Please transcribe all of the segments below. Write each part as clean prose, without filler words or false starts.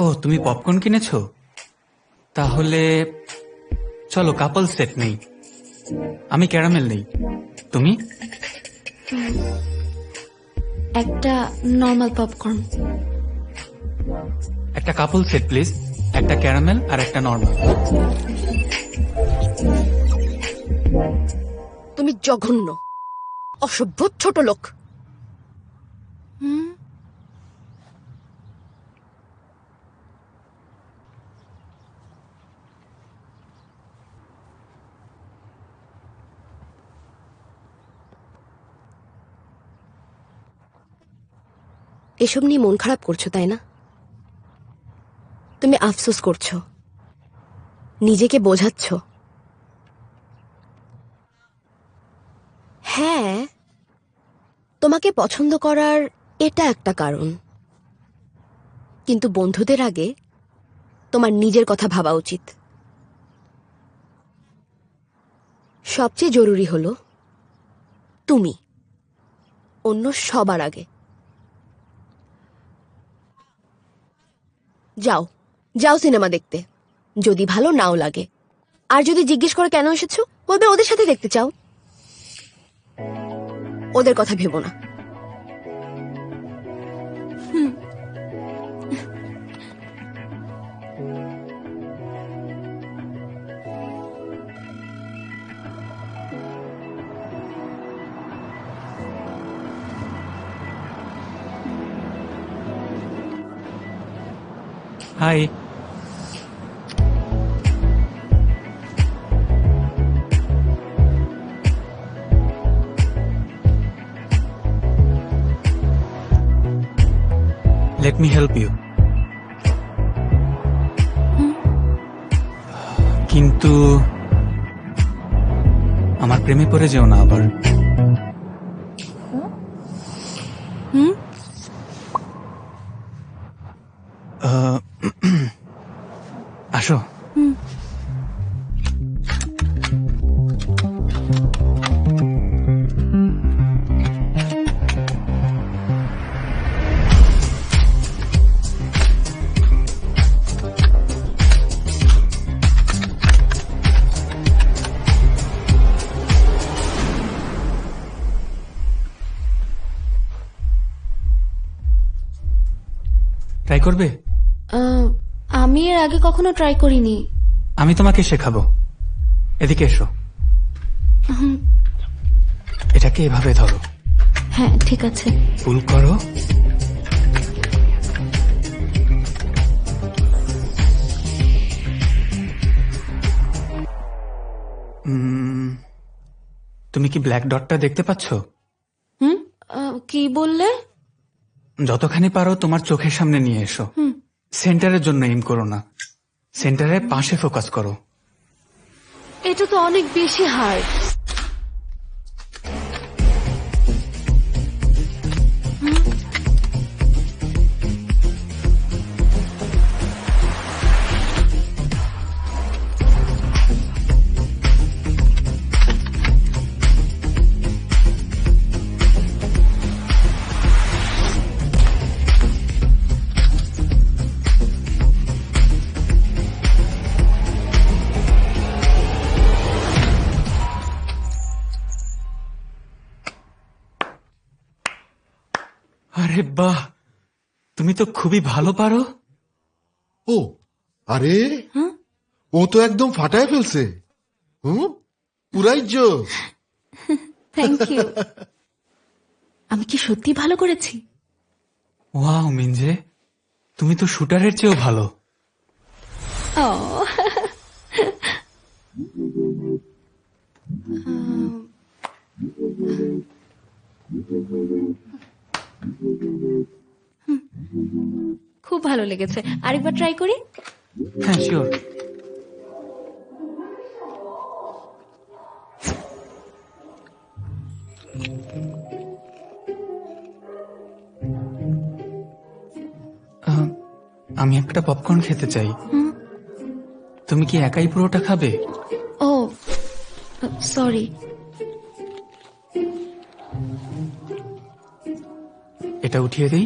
ও তুমি পপকর্ন কিনেছো? তাহলে চলো কাপল সেট নেই। আমি ক্যারামেল নেই, তুমি? একটা নর্মাল পপকর্ন। একটা কাপল সেট প্লিজ, একটা ক্যারামেল আর একটা নর্মাল। তুমি জঘন্য, অসভ্য ছোট লোক। এসব নিয়ে মন খারাপ করছো তাই না? তুমি আফসোস করছো, নিজেকে বোঝাচ্ছ। হ্যাঁ, তোমাকে পছন্দ করার এটা একটা কারণ, কিন্তু বন্ধুদের আগে তোমার নিজের কথা ভাবা উচিত। সবচেয়ে জরুরি হলো তুমি অন্য সবার আগে। যাও যাও সিনেমা দেখতে, যদি ভালো নাও লাগে। আর যদি জিজ্ঞেস করে কেন এসেছো, বলবে ওদের সাথে দেখতে চাও। ওদের কথা ভেবো না। Hi. Let me help you. কিন্তু আমার প্রেমে পড়ে যেও না আবার। আসো। ট্রাই করবে? আমি এর আগে কখনো ট্রাই করিনি। আমি তোমাকে শেখাবো, এদিকে এসো। এটাকে এভাবে ধরো। হ্যাঁ ঠিক আছে। পুল করো। তুমি কি ব্ল্যাক ডটটা দেখতে পাচ্ছ? কি বললে? যতখানি পারো তোমার চোখের সামনে নিয়ে এসো। সেন্টারের জন্য এম করো না, সেন্টারের পাশে ফোকাস করো। এটা তো অনেক বেশি হার্ড। আরে বাহ, তুমি তো খুবই ভালো পারো। ও আরে, ও তো একদম ফাটায় ফেলছে। পুরাই জোস। Thank you. আমি কি সত্যি ভালো করেছি? ওয়াও মিঞ্জে, তুমি তো শুটারের চেয়েও ভালো। খুব ভালো লেগেছে, আরেকবার ট্রাই করি। হ্যাঁ শিওর। আমি একটা পপকর্ন খেতে চাই। তুমি কি একাই পুরোটা খাবে? ও সরি। এটা উঠিয়ে দিই।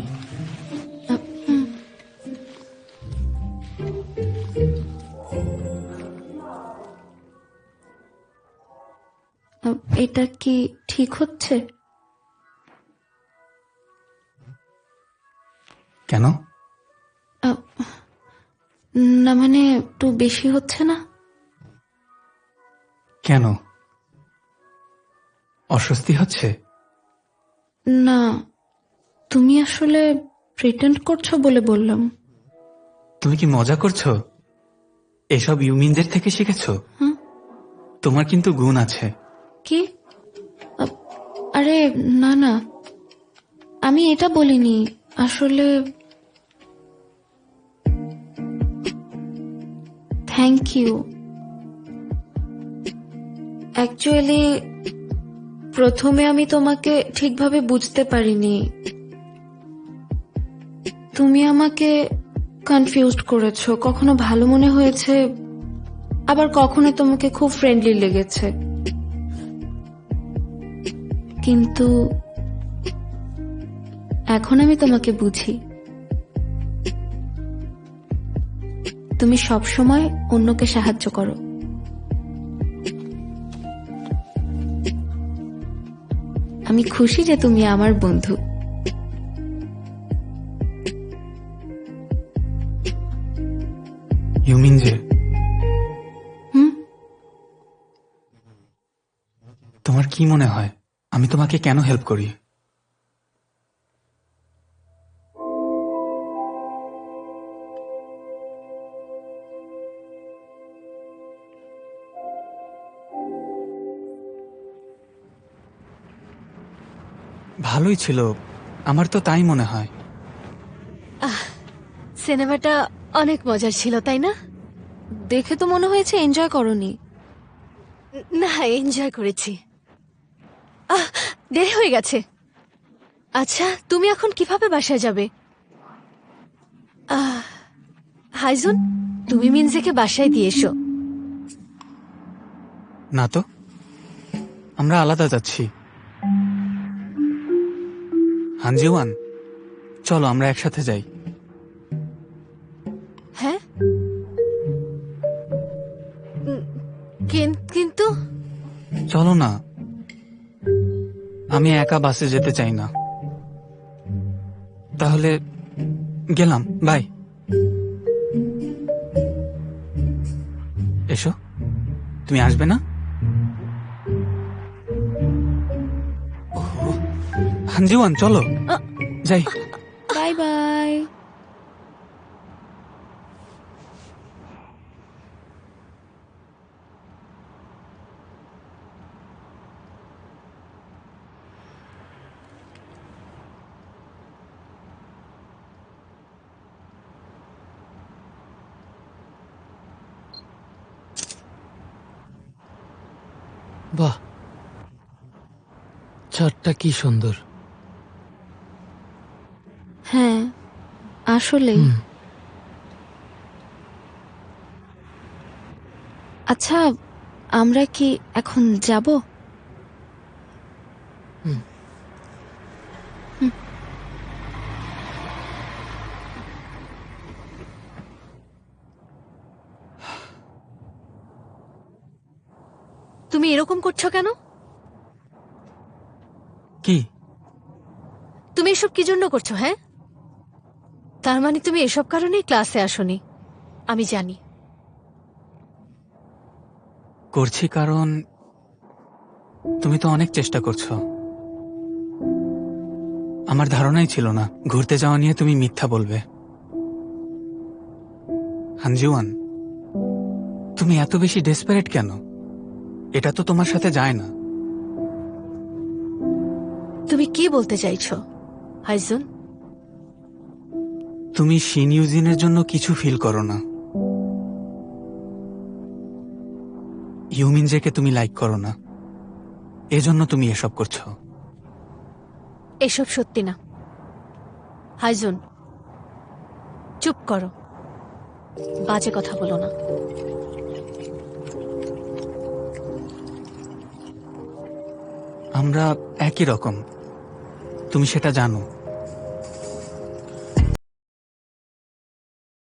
এটা কি ঠিক হচ্ছে? কেন? না মানে একটু বেশি হচ্ছে না? কেন অস্বস্তি হচ্ছে? না, তুমি আসলে প্রিটেন্ড করছো বলে বললাম। তুমি কি মজা করছো? এসব ইউমিনদের থেকে শিখেছো? হুম। তোমার কিন্তু গুণ আছে। কি? আরে না না, আমি এটা বলিনি আসলে। Thank you. অ্যাকচুয়ালি প্রথমে আমি তোমাকে ঠিকভাবে বুঝতে পারিনি। তুমি আমাকে কনফিউজড করেছো, কখনো ভালো মনে হয়েছে, আবার কখনো তোমাকে খুব ফ্রেন্ডলি লেগেছে। কিন্তু এখন আমি তোমাকে বুঝি। তুমি সব সময় অন্যকে সাহায্য করো। আমি খুশি যে তুমি আমার বন্ধু। ইউমিন যে, হুম। তোমার কি মনে হয় আমি তোমাকে কেন হেল্প করি? ভালোই ছিল, আমার তো তাই মনে হয়। সিনেমাটা অনেক মজার ছিল, তাই না? দেখে তো মনে হয়েছে এনজয় করনি। না, এনজয় করেছি। দেরি হয়ে গেছে। আচ্ছা, তুমি এখন কিভাবে বাসায় যাবে? হাইজুন, তুমি মিনজেকে বাসায় দিয়ে এসো। না তো, আমরা আলাদা যাচ্ছি। হানজিওয়ান, চলো আমরা একসাথে যাই। হ্যাঁ, কিন্তু চলো না, আমি একা বাসে যেতে চাই না। তাহলে গেলাম, বাই। এসো, তুমি আসবে না? হানজিওয়ান চলো যাই। Bye bye. বাহ, ছাদটা কি সুন্দর। হ্যাঁ, আসলেই। আচ্ছা, আমরা কি এখন যাব? তুমি এরকম করছো কেন? কি? তুমি এসব কি জন্য করছো? হ্যাঁ, তার মানে তুমি এসব কারণেই ক্লাসে আসোনি। আমি জানি। করছি কারণ তুমি তো অনেক চেষ্টা করছো। আমার ধারণাই ছিল না ঘুরতে যাওয়া নিয়ে তুমি মিথ্যা বলবে। হানজিওয়ান, তুমি এত বেশি ডেসপারেট কেন? এটা তো তোমার সাথে যায় না। তুমি কি বলতে চাইছো হাইজুন? তুমি শিন ইউজিনের জন্য কিছু ফিল করো না। ইউমিনজেকে তুমি লাইক করো না, এজন্য তুমি এসব করছো। এসব সত্যি না। হাইজুন, চুপ করো, বাজে কথা বলো না। আমরা একই রকম, তুমি সেটা জানো।